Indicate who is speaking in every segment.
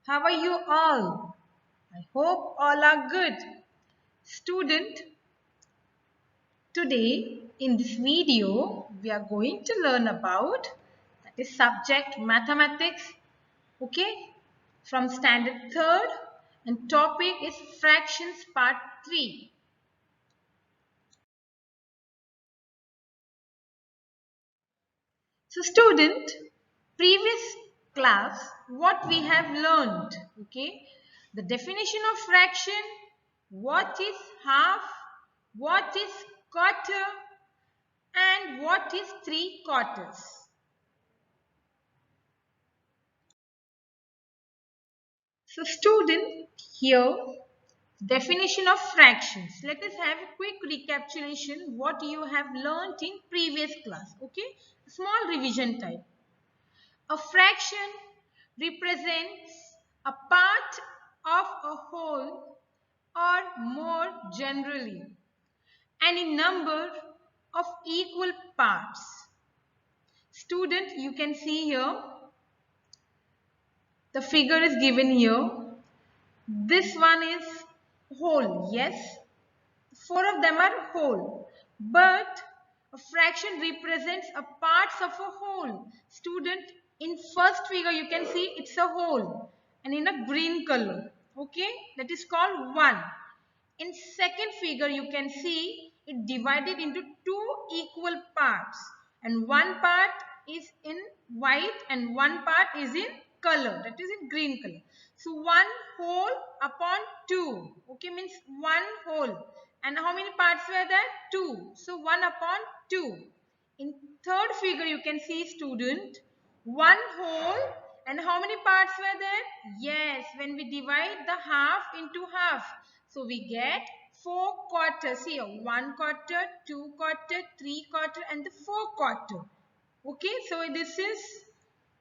Speaker 1: How are you all? I hope all are good. Student, today in this video we are going to learn about that is subject mathematics, okay, from standard 3rd, and topic is fractions part 3. So student, previous class what we have learned, okay, the definition of fraction, what is half, what is quarter, and what is 3/4. So student, here definition of fractions. Let us have a quick recapitulation what you have learnt in previous class, okay, small revision type. A fraction represents a part of a whole, or more generally, any number of equal parts. Student, you can see here the figure is given here. This one is whole, yes. Four of them are whole, but a fraction represents a parts of a whole. Student, in first figure you can see it's a whole and in a green color, okay, that is called 1. In second figure you can see it divided into two equal parts, and one part is in white and one part is in color, that is in green color. So 1 whole upon 2, okay, means 1 whole, and how many parts were there? 2. So 1 upon 2. In third figure you can see, student, 1 whole, and how many parts were there? Yes, when we divide the half into half, so we get 4/4 here. 1/4, 2/4, 3/4, and the 4/4. Okay, so this is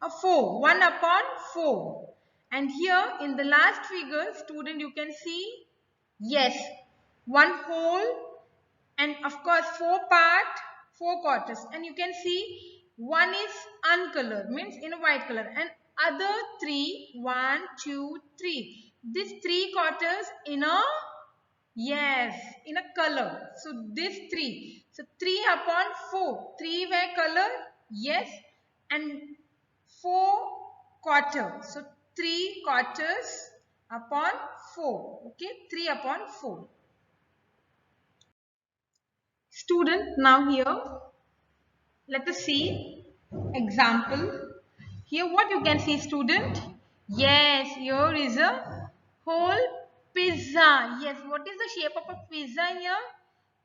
Speaker 1: a 4, 1 upon 4. And here in the last figure, student, you can see, yes, 1 whole, and of course 4/4, and you can see one is uncolored, means in a white color, and other 3, 1, 2, 3. These 3/4 in a, yes, in a color. So this 3. So 3 upon 4. 3 were color, yes, and 4/4. So 3/4 upon 4. Okay, 3 upon 4. Student, now here let us see example. Here what you can see, student? Yes, here is a whole pizza. Yes, what is the shape of a pizza here?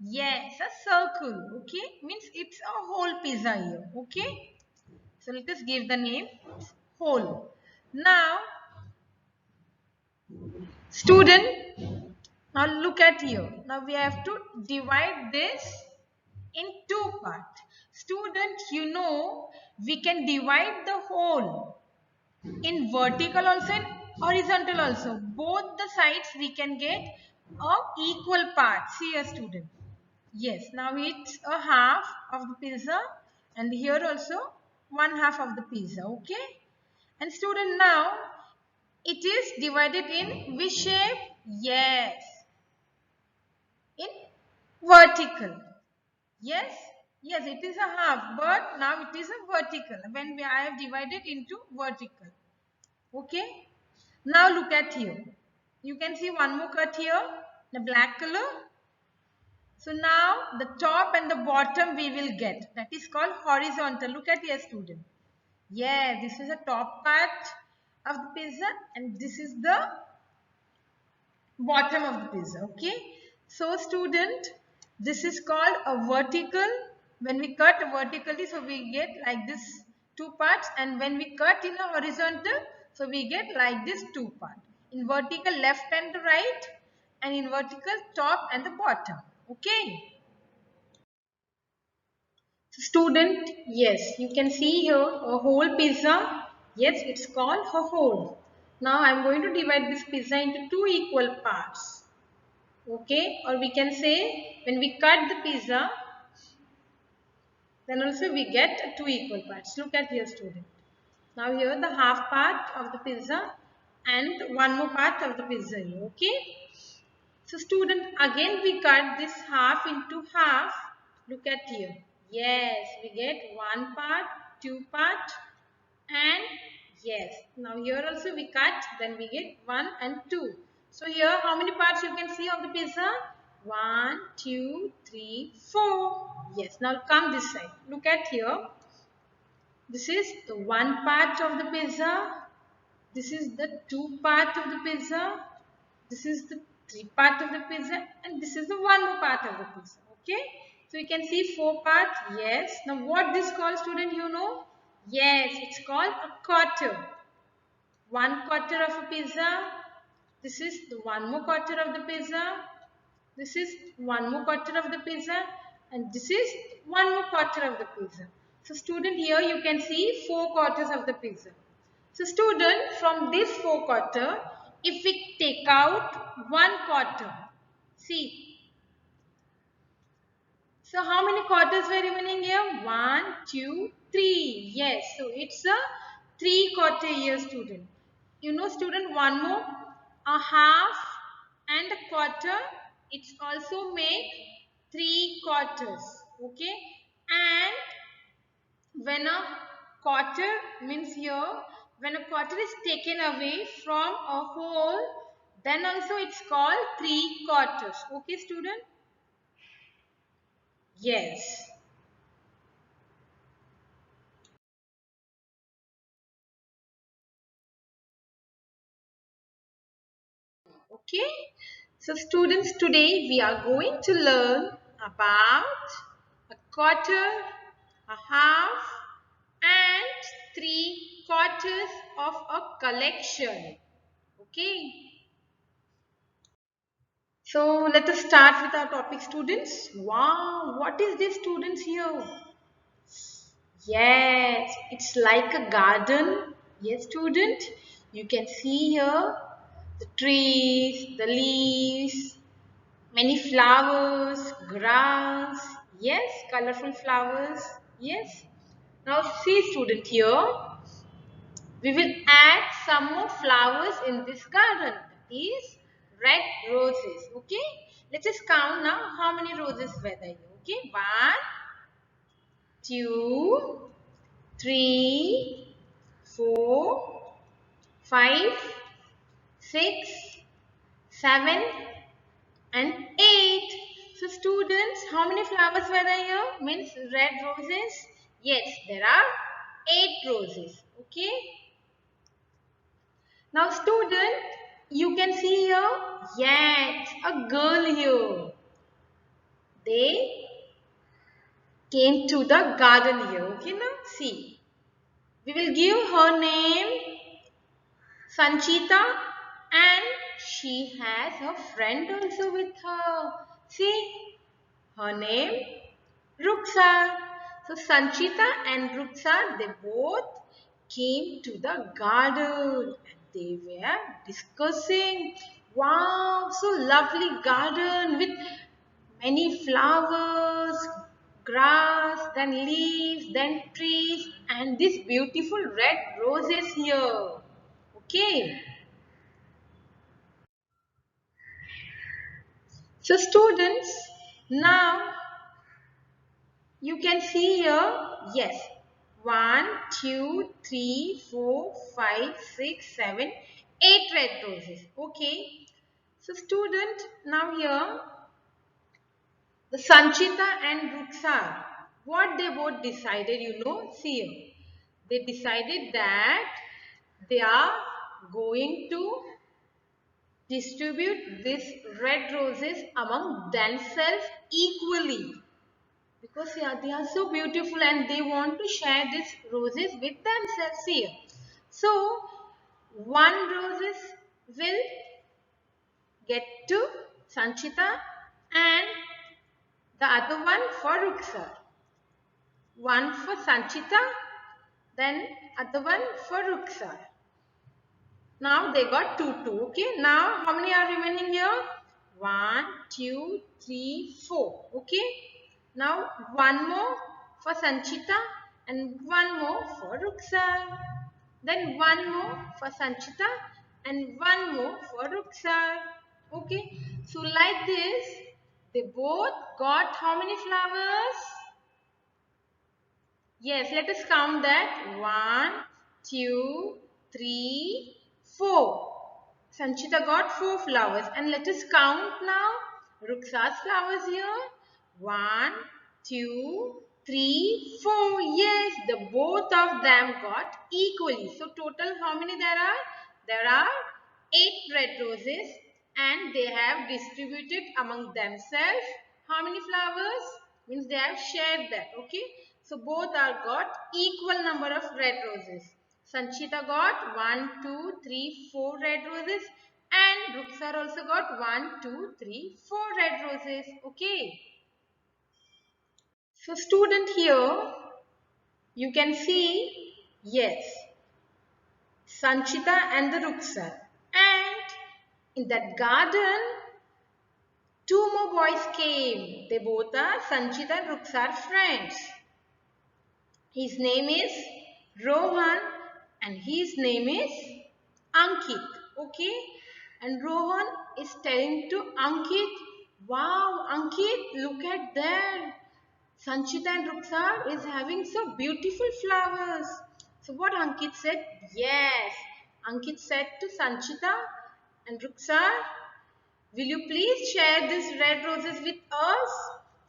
Speaker 1: Yes, a circle. Okay, means it's a whole pizza here. Okay, so let us give the name whole. Now, student, now look at here. Now we have to divide this in two parts. Student, you know we can divide the whole in vertical also and horizontal also. Both the sides we can get a equal part. See a student. Yes, now it's a half of the pizza, and here also 1/2 of the pizza. Okay. And student, now it is divided in which shape? Yes, in vertical. Yes, yes, it is a half, but now it is a vertical. When I have divided into vertical. Okay. Now look at here. You can see one more cut here, the black color. So now the top and the bottom we will get. That is called horizontal. Look at here, student. Yeah, this is the top part of the pizza, and this is the bottom of the pizza. Okay. So student, this is called a vertical. When we cut vertically, so we get like this two parts, and when we cut in a horizontal, so we get like this two part. In vertical left and the right, and in vertical top and the bottom. Okay. So student, yes, you can see here a whole pizza. Yes, it's called a whole. Now I am going to divide this pizza into two equal parts. Okay, or we can say when we cut the pizza, then also we get two equal parts. Look at here, student. Now here the half part of the pizza, and one more part of the pizza here. Okay. So student, again we cut this half into half. Look at here. Yes, we get one part, two part, and yes. Now here also we cut, then we get 1 and 2. So here how many parts you can see of the pizza? 1, 2, 3, 4. Yes, now come this side. Look at here. This is the one part of the pizza. This is the two part of the pizza. This is the three part of the pizza, and this is the one more part of the pizza. Okay. So you can see four parts. Yes. Now what this called, student, you know? Yes, it's called a quarter. One quarter of a pizza. This is the one more quarter of the pizza. This is one more quarter of the pizza, and this is one more quarter of the pizza. So student, here you can see 4 quarters of the pizza. So student, from this 4 quarter, if we take out 1 quarter, see. So how many quarters were remaining here? 1, 2, 3. Yes, so it's a 3 quarter year, student. You know student, one more, a half and a quarter, it's also make 3 quarters. Okay. And when a quarter means here, when a quarter is taken away from a whole, then also it's called 3 quarters. Okay student? Yes. Okay. So students, today we are going to learn about a quarter, a half and 3 quarters of a collection. Okay. So let us start with our topic, students. Wow, what is this, students, here? Yes, it's like a garden. Yes, student. You can see here the trees, the leaves, many flowers, grass. Yes, colorful flowers. Yes. Now see, student, here we will add some more flowers in this garden. That is red roses. Okay. Let us count now how many roses were there. Okay. 1, 2, 3, 4, 5, 6, 7 and 8. So students, how many flowers were there here? Means red roses. Yes, there are 8 roses. Okay. Now student, you can see here, yes, a girl here. They came to the garden here. Okay now, see. We will give her name Sanchita, and she has a friend also with her. See, her name Ruksa. So Sanchita and Ruksa, they both came to the garden and they were discussing. Wow, so lovely garden with many flowers, grass, then leaves, then trees, and these beautiful red roses here. Okay. So students, now you can see here, yes, 1, 2, 3, 4, 5, 6, 7, 8 red roses. Okay. So student, now here, the Sanchita and Ruksar, what they both decided, you know, see here. They decided that they are going to distribute these red roses among themselves equally. Because yeah, they are so beautiful and they want to share these roses with themselves here. So, one roses will get to Sanchita and the other one for Ruksar. One for Sanchita, then other one for Ruksar. Now they got 2, 2. Okay. Now how many are remaining here? 1, 2, 3, 4. Okay. Now one more for Sanchita and one more for Ruksa. Then one more for Sanchita and one more for Rukhsar. Okay, so like this, they both got how many flowers? Yes, let us count that. 1, 2, 3, 4. Sanchita got 4 flowers. And let us count now Ruksha's flowers here. 1, 2, 3, 4. Yes, the both of them got equally. So total how many there are? There are 8 red roses and they have distributed among themselves how many flowers? Means they have shared that. Okay. So both are got equal number of red roses. Sanchita got 1, 2, 3, 4 red roses and Ruksar also got 1, 2, 3, 4 red roses. Okay. So student here you can see yes Sanchita and the Ruksar and in that garden two more boys came. They both are Sanchita and Ruksar friends. His name is Rohan and his name is Ankit. Okay. And Rohan is telling to Ankit, wow, Ankit, look at that. Sanchita and Ruksar is having so beautiful flowers. So what Ankit said? Yes. Ankit said to Sanchita and Ruksar, will you please share these red roses with us?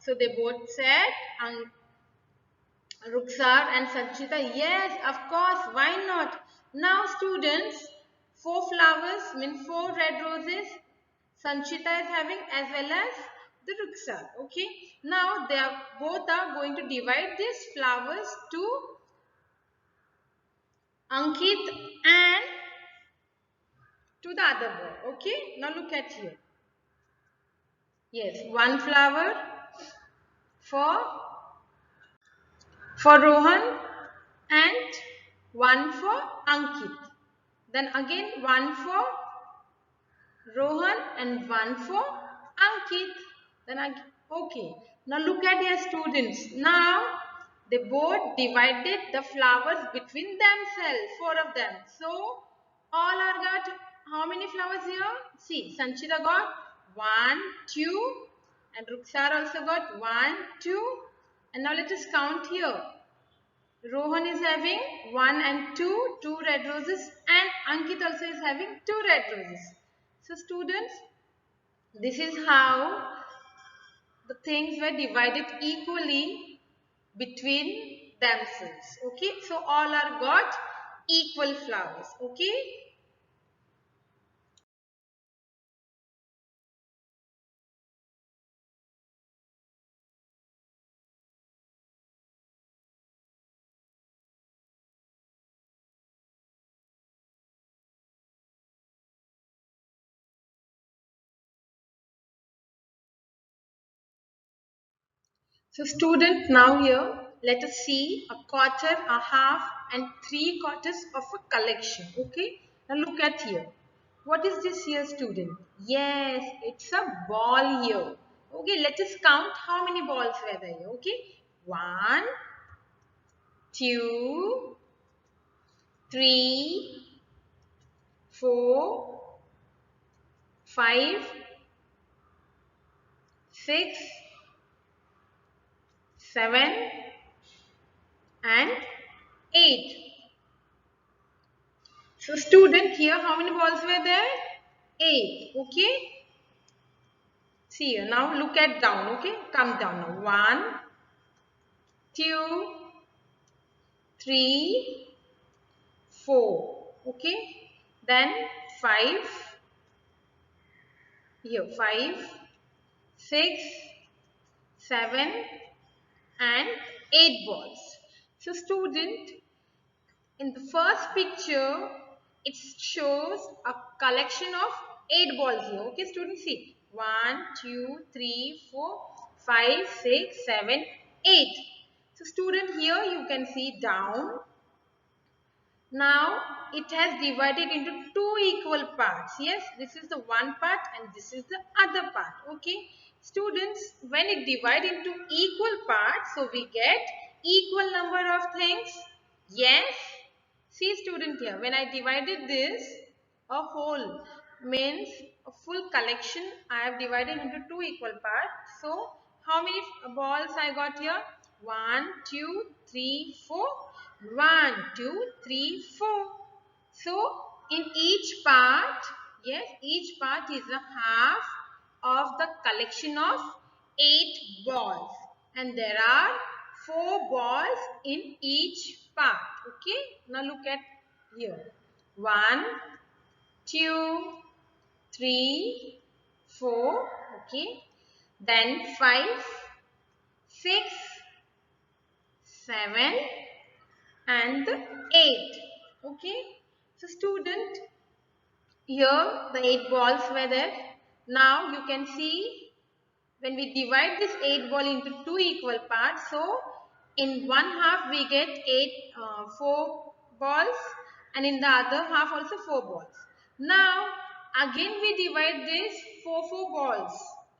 Speaker 1: So they both said, Ruksar and Sanchita, yes, of course, why not? Now students, 4 flowers mean 4 red roses. Sanchita is having as well as the Ruksar. Okay. Now they are both are going to divide these flowers to Ankit and to the other boy. Okay. Now look at here. Yes, one flower for Rohan and one for Ankit. Then again one for Rohan and one for Ankit. Then okay. Now look at your students. Now they both divided the flowers between themselves, 4 of them. So all are got how many flowers here? See, Sanchita got 1, 2 and Ruksar also got 1, 2. And now let us count here. Rohan is having 1 and 2, 2 red roses and Ankit also is having 2 red roses. So students, this is how the things were divided equally between themselves. Okay, so all are got equal flowers. Okay. So student, now here let us see a quarter, a half and 3 quarters of a collection. Okay. Now look at here. What is this here student? Yes, it's a ball here. Okay, let us count how many balls were there here. Okay. 1, 2, 3, 4, 5, 6, 7 and 8. So student here how many balls were there? 8. Okay. See here. Now look at down. Okay. Come down now. 1, 2, 3, 4. Okay. Then 5. Here 5, 6, 7 and 8 balls. So student, in the first picture, it shows a collection of 8 balls here. Okay, students, see. 1, 2, 3, 4, 5, 6, 7, 8. So student, here you can see down. Now, it has divided into 2 equal parts. Yes, this is the one part and this is the other part. Okay. Students, when it divides into equal parts, so we get equal number of things. Yes. See student here, when I divided this, A whole means a full collection. I have divided into two equal parts. So how many balls I got here? 1, 2, 3, 4. 1, 2, 3, 4. So in each part, yes, each part is a half of the collection of 8 balls. And there are 4 balls in each part. Okay. Now look at here. 1, 2, 3, 4, okay, then 5, 6, 7 and 8, okay. So student, here the 8 balls were there. Now you can see when we divide this 8 ball into two equal parts, so in one half we get 4 balls and in the other half also 4 balls. Now again we divide this 4 balls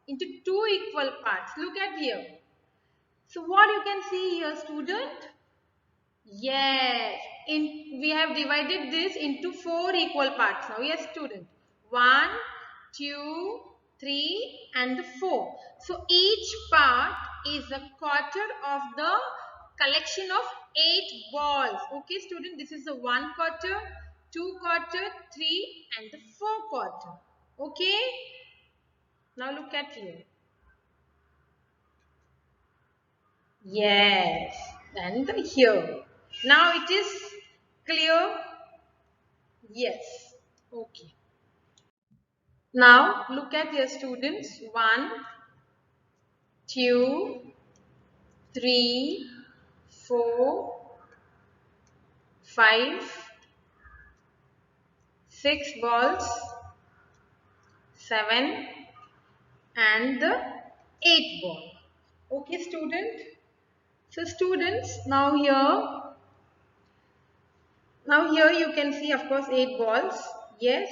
Speaker 1: into two equal parts. Look at here. So what you can see here, student? Yes, we have divided this into 4 equal parts now. Yes, student. 1, 2, 3 and 4. So each part is a quarter of the collection of 8 balls. Okay, student, this is the 1 quarter, 2 quarter, 3 and the 4 quarter. Okay, now look at here. Yes, and here. Now it is clear. Yes. Okay. Now look at your students. 1, 2, 3, 4, 5, 6 balls, 7 and the 8 ball. Okay, student. So students, now here you can see, of course, 8 balls. Yes.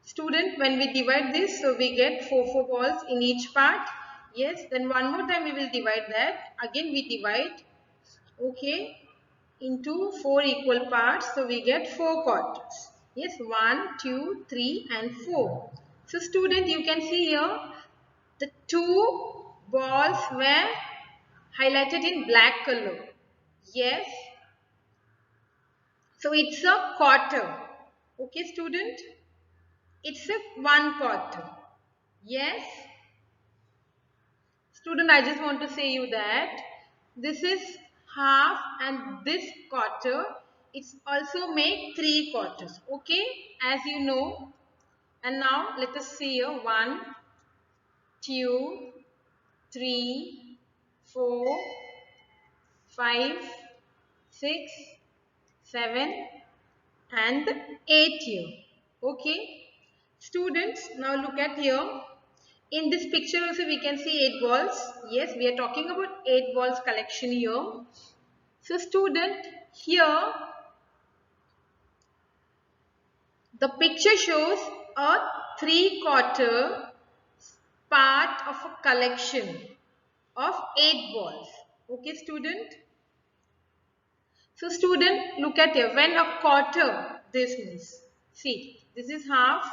Speaker 1: Student, when we divide this, so we get 4 balls in each part. Yes, then one more time we will divide that. Again we divide, okay, into 4 equal parts. So we get 4 quarters. Yes, 1, 2, 3 and 4. So student, you can see here the 2 balls were highlighted in black color. Yes, so it's a quarter. Okay, student, it's a 1 quarter. Yes. Student, I just want to say you that this is half and this quarter, it's also make 3 quarters. Okay, as you know. And now let us see here. 1, 2, 3, 4, 5, 6, 7 and 8 here. Okay. Students, now look at here. In this picture also we can see 8 balls. Yes, we are talking about 8 balls collection here. So student, here the picture shows a 3/4 part of a collection of 8 balls. Okay, student. So student, look at here. When a quarter, this means, see, this is half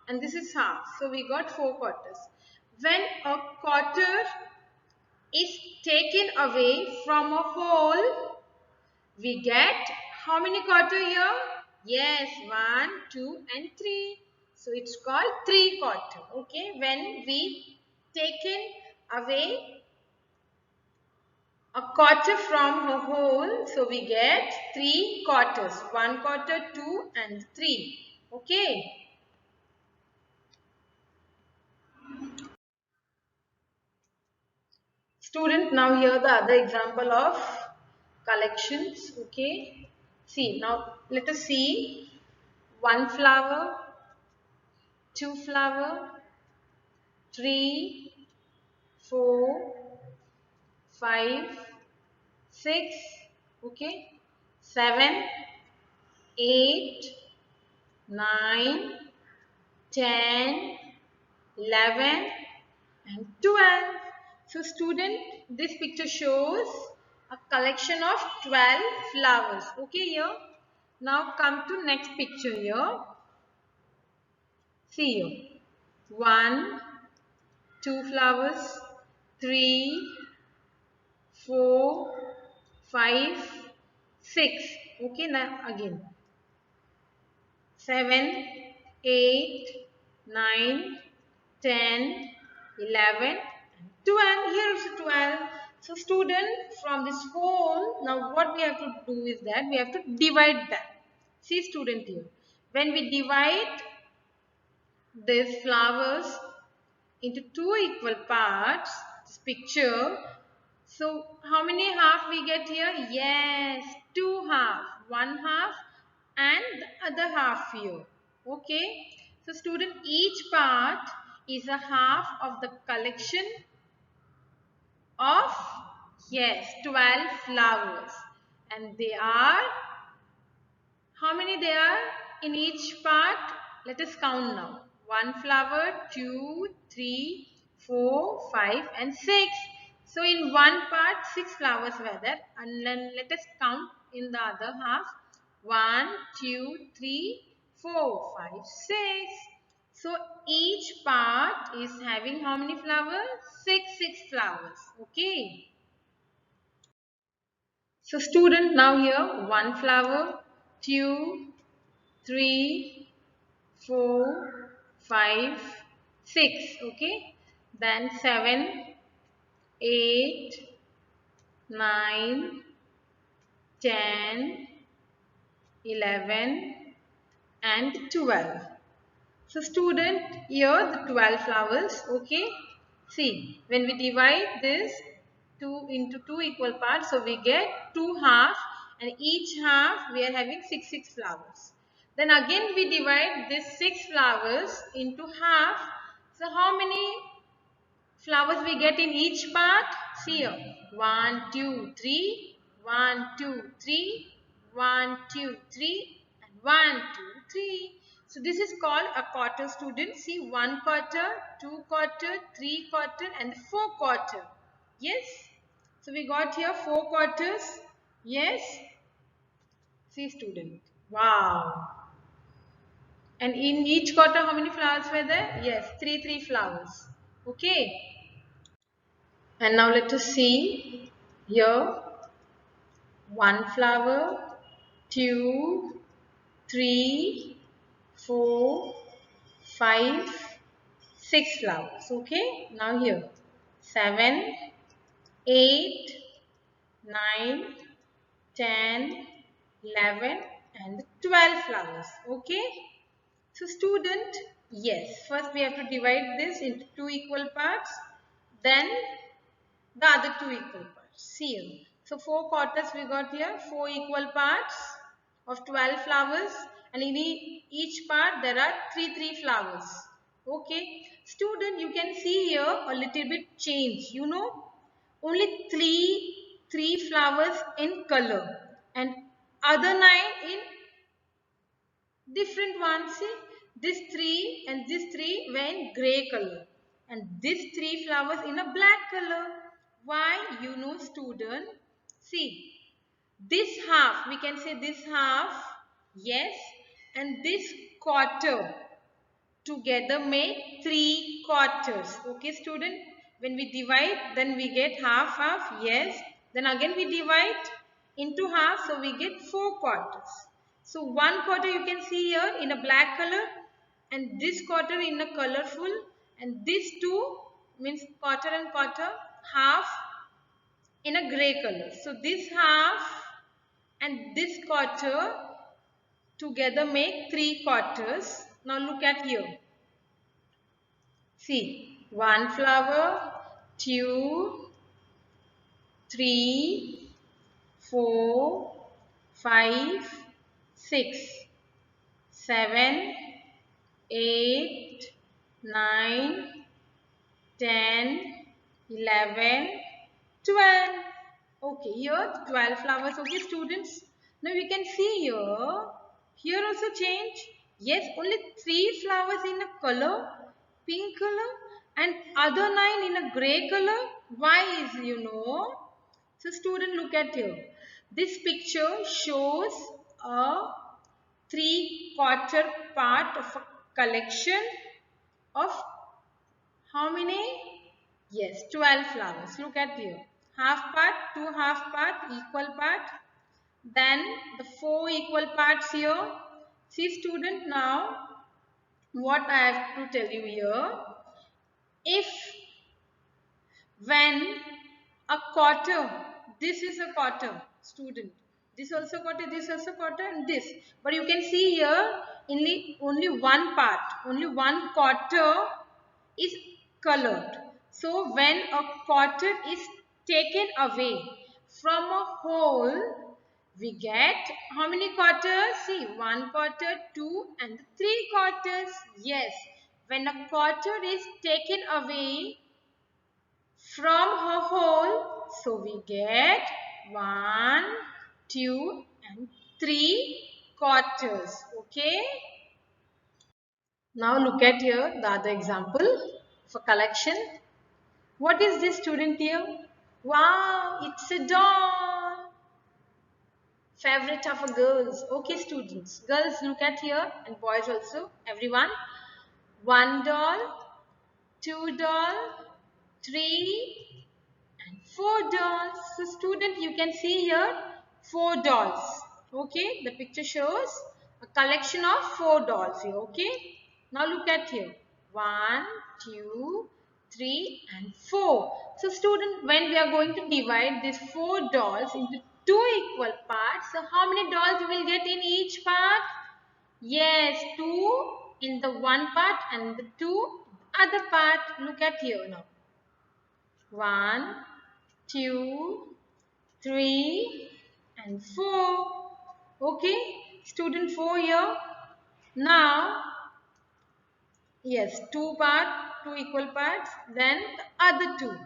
Speaker 1: and this is half. So we got 4 quarters. When a quarter is taken away from a whole, we get how many quarter here? Yes, 1, 2 and 3. So it's called 3/4. Okay, when we taken away a quarter from a whole, so we get 3 quarters. 1 quarter, 2 and 3. Okay. Student, now here the other example of collections. Okay. See, now let us see 1 flower, 2 flower, 3, 4, 5, 6, okay, 7, 8, 9, 10, 11 and 12. So student, this picture shows a collection of 12 flowers. Okay, here. Now come to next picture here. See here. 1, 2 flowers, 3, 4, 5, 6. Okay, now again. 7, 8, 9, 10, 11, 12. Here is 12. So student, from this whole, now what we have to do is that we have to divide that. See student here. When we divide these flowers into two equal parts, this picture, so how many half we get here? Yes, two half, one half and the other half here. Okay, so student, each part is a half of the collection of, yes, 12 flowers, and they are, how many they are in each part? Let us count now. 1 flower, 2, 3, 4, 5 and 6. So in one part 6 flowers were there, and then let us count in the other half. 1, 2, 3, 4, 5, 6. So each part is having how many flowers? 6 flowers. Okay. So student, now here 1 flower, 2, 3, 4, 5, 6. Okay. Then 7, 8, 9, 10, 11 and 12. So student, here the 12 flowers. Okay. See, when we divide this into two equal parts, so we get 2 half, and each half we are having 6 flowers. Then again we divide this 6 flowers into half. So how many flowers we get in each part? See here. 1, 2, 3, 1, 2, 3, 1, 2, 3 and 1, 2, 3. So this is called a quarter student. See, 1 quarter, 2 quarter, 3 quarter and 4 quarter. Yes. So we got here 4 quarters. Yes. See student. Wow. And in each quarter how many flowers were there? Yes, 3 flowers. Okay. And now let us see here. 1 flower, 2, 3, 4, 5, 6 flowers. Okay. Now here 7, 8, 9, 10, 11 and 12 flowers. Okay. So student, yes, first we have to divide this into two equal parts, then the other two equal parts. See here. So 4 quarters we got here, 4 equal parts of 12 flowers, and in each part there are 3 flowers. Okay. Student, you can see here a little bit change. You know, only 3 flowers in color and other 9 in different ones. See, this 3 and this 3 were in grey color, and these 3 flowers in a black color. Why? You know student, see, this half, we can say this half, yes, and this quarter together make 3 quarters. Okay student, when we divide then we get half, yes, then again we divide into half, so we get 4 quarters. So 1 quarter you can see here in a black color, and this quarter in a colorful, and this two means quarter and quarter, half in a grey color. So this half and this quarter together make 3 quarters. Now look at here. See, 1 flower, 2, 3, 4, 5, 6, 7, 8, 9, 10, 11, 12. Okay, here 12 flowers. Okay, students. Now we can see here also change. Yes, only 3 flowers in a color, pink color, and other 9 in a grey color. Why is, So student, look at here. This picture shows a 3/4 part of a collection of how many? Yes, 12 flowers. Look at here. Half part, two half part, equal part. Then the 4 equal parts here. See student, now what I have to tell you here. If when a quarter, this is a quarter student, this also quarter, this also quarter, and this, but you can see here only one part, only one quarter is colored. So when a quarter is taken away from a whole, we get how many quarters? See, 1 quarter, 2 and 3 quarters. Yes, when a quarter is taken away from her whole, so we get 1, 2 and 3 quarters. Okay. Now look at here the other example for collection. What is this student here? Wow, it's a doll. Favorite of a girls. Okay students, girls look at here and boys also, everyone. 1 doll, 2 doll, 3 and 4 dolls. So student, you can see here 4 dolls. Okay, the picture shows a collection of 4 dolls here. Okay, now look at here 1, 2, 3 and 4. So student, when we are going to divide these 4 dolls into 2 equal parts, so how many dolls you will get in each part? Yes, 2 in the one part and the 2 other part. Look at here now. 1, 2, 3 and 4. Okay, student 4 here. Now, yes, 2 equal parts, then the other 2.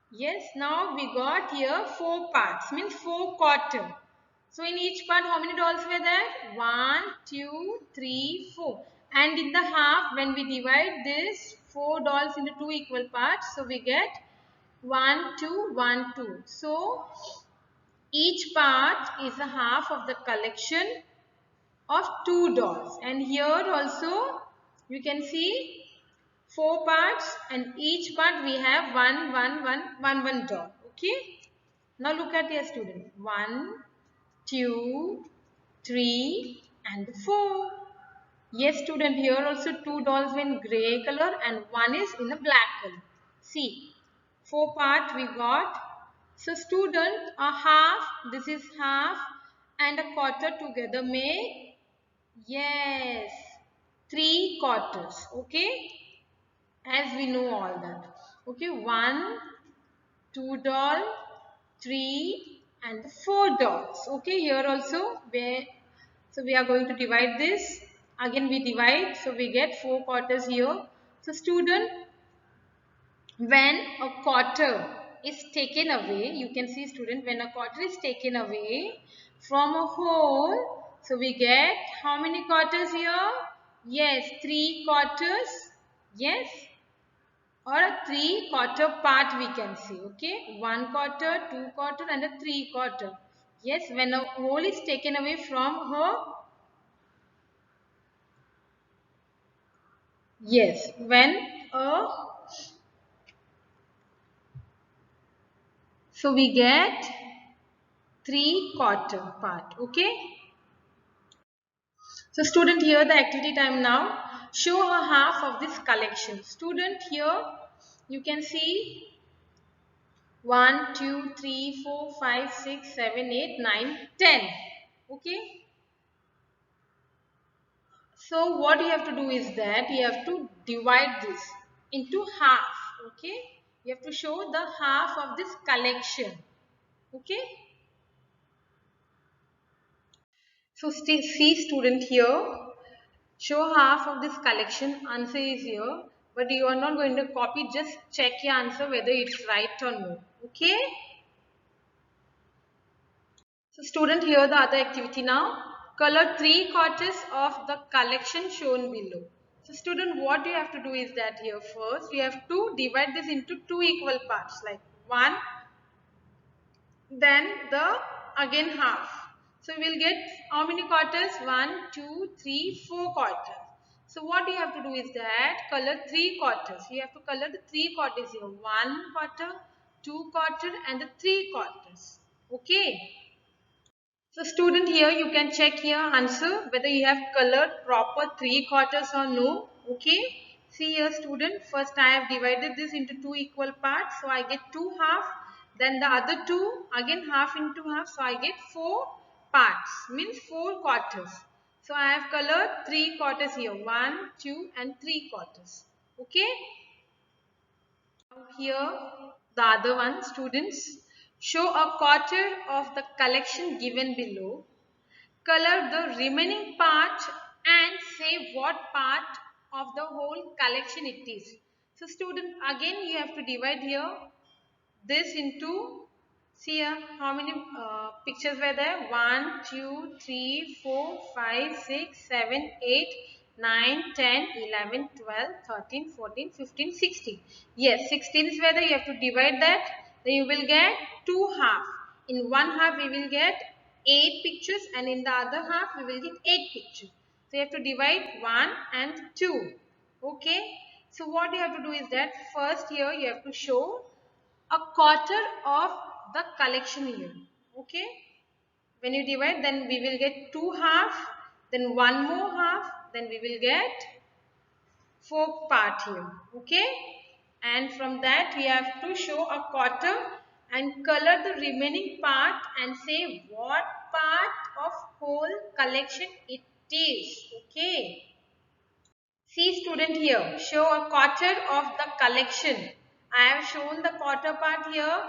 Speaker 1: Yes, now we got here 4 parts, means 4 quarter. So in each part, how many dolls were there? 1, 2, 3, 4. And in the half, when we divide this 4 dolls into 2 equal parts, so we get 1, 2, 1, 2. So each part is a half of the collection of 2 dolls. And here also you can see 4 parts, and each part we have 1 doll. Okay. Now look at your student. 1, 2, 3 and 4. Yes student, here also 2 dolls in grey color and 1 is in a black color. See, 4 part we got. So student, a half, this is half and a quarter together make, yes, 3 quarters. Okay, as we know all that. Okay, 1, 2 doll, 3 and 4 dolls. Okay, here also so we are going to divide this. Again we divide, so we get 4 quarters here. So student, when a quarter is taken away, you can see student, when a quarter is taken away from a whole, so we get how many quarters here? Yes, 3 quarters. Yes, or a 3 quarter part we can see. Okay, 1 quarter, 2 quarter and a 3 quarter. Yes, when a whole is taken away from her, yes, when a, so we get 3 quarter part. Okay. So student, here the activity time now. Show a half of this collection. Student, here you can see 1, 2, 3, 4, 5, 6, 7, 8, 9, 10. Okay. So what you have to do is that you have to divide this into half. Okay. You have to show the half of this collection. Okay. So see student, here show half of this collection. Answer is here, but you are not going to copy. Just check your answer whether it's right or no. Okay. So student, here the other activity now. Color 3 quarters of the collection shown below. So student, what you have to do is that here first you have to divide this into 2 equal parts, like 1, then the again half. So we will get how many quarters? 1, 2, 3, 4 quarters. So what you have to do is that color 3/4. You have to color the 3/4 here. 1/4, 2/4 and the 3/4. Okay. So student, here you can check here answer whether you have colored proper 3/4 or no. Okay. See here student, first I have divided this into two equal parts. So I get 2 half. Then the other two again half into half. So I get 4 parts, means 4/4. So I have colored 3/4 here. 1, 2 and 3/4. Okay. Here the other one, students, show a quarter of the collection given below. Color the remaining part and say what part of the whole collection it is. So student, again you have to divide here this into, see here how many pictures were there. 1, 2, 3, 4, 5, 6, 7, 8, 9, 10, 11, 12, 13, 14, 15, 16. Yes, 16 is whether you have to divide that. Then you will get 2 half. In one half we will get 8 pictures and in the other half we will get 8 pictures. So you have to divide 1 and 2. Okay. So what you have to do is that first here you have to show a quarter of the collection here. Okay. When you divide, then we will get 2 half, then 1 more half, then we will get 4 part here. Okay. And from that we have to show a quarter and color the remaining part and say what part of whole collection it is. Okay. See student, here, show a quarter of the collection. I have shown the quarter part here.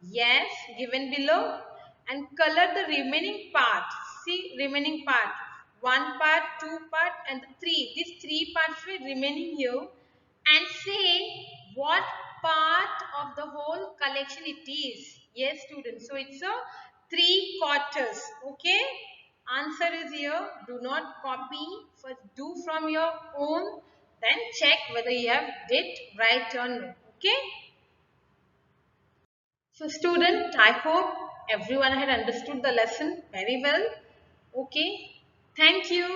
Speaker 1: Yes, given below. And color the remaining part. See remaining part. 1 part, 2 part and 3. These 3 parts were remaining here. And say what part of the whole collection it is. Yes students. So it's a 3/4. Okay. Answer is here. Do not copy. First do from your own. Then check whether you have did right or no. Okay. So student, I hope everyone had understood the lesson very well. Okay. Thank you.